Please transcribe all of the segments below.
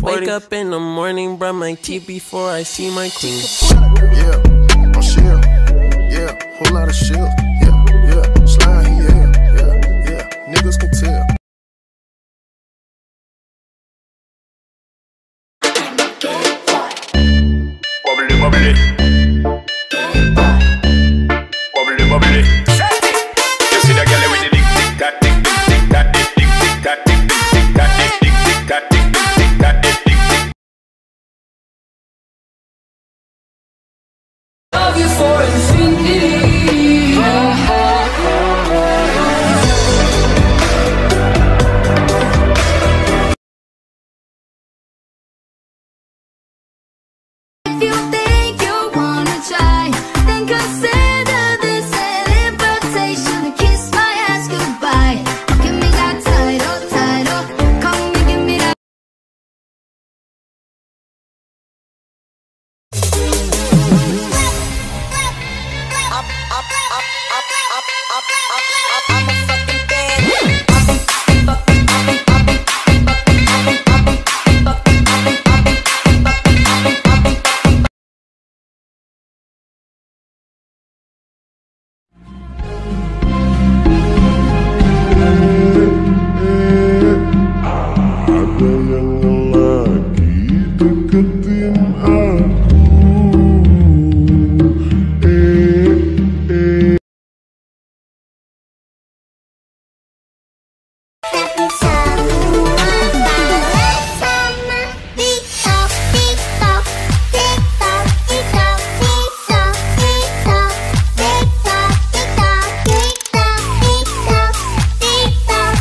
Wake up in the morning, brush my teeth before I see my queen. Yeah, I'm chill. Yeah, whole lot of shit. Yeah, yeah, slide, yeah, niggas can tell. Bubbly, bubbly. Bubbly, bubbly. You see that girl with the dick, dick, cat, dick, dick, dick, cat, dick, dick, dick, cat, dick, dick, dick, cat, dick, dick, dick, cat, dick, dick, dick, cat, dick, dick, dick. Love you for infinity. If you think you wanna try, then consider this an invitation to kiss my ass goodbye. Oh, give me that title, title. Come and give me that. I'm a fucking bad. Ada yang lagi deketin aku. Tapi semua balik sama TikTok, TikTok, TikTok, TikTok, TikTok, TikTok, TikTok, TikTok, TikTok, TikTok, TikTok.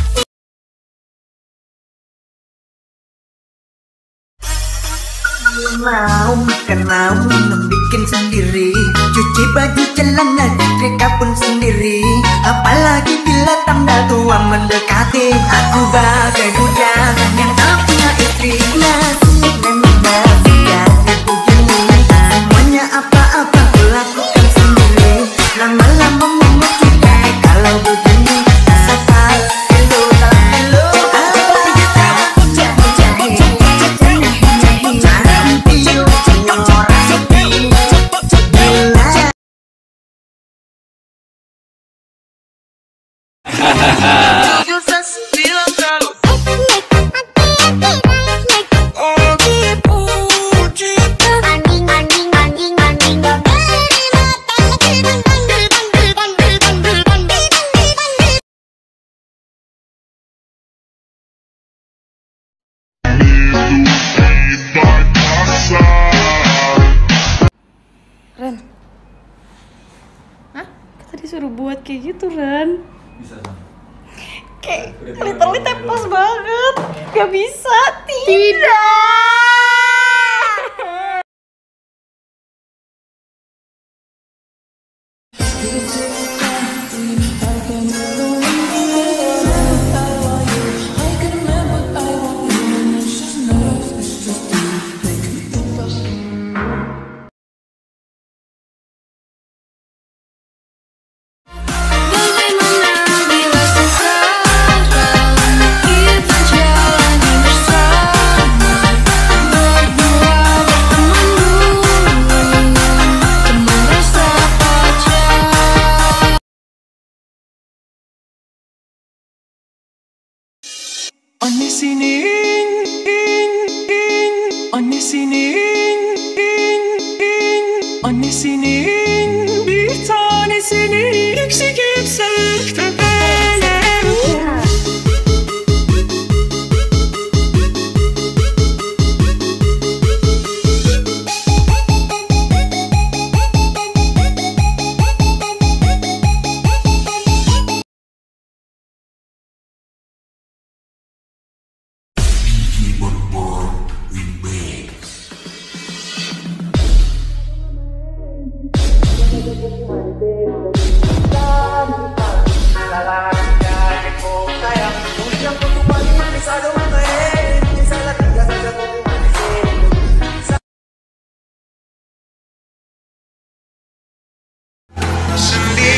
Mau makan mau minum bikin sendiri, cuci baju celana setrika pun sendiri. Apalagi bila tanggal tua mendekati, aku bagai budak yang tak punya istri. Nasib memang nasib jadi begini, semuanya apa-apa ku lakukan sendiri. Lama-lama memang juga kalau begini. Asal hello, salam hello. Ren, hah? Kita disuruh buat kayak gitu, Ren. Bisa kan? Kayak literally tepos banget. Gak bisa, tidak. On the scene, on the scene, on the scene, bir tanesini yüksek yüksekte beğenim. Sendiri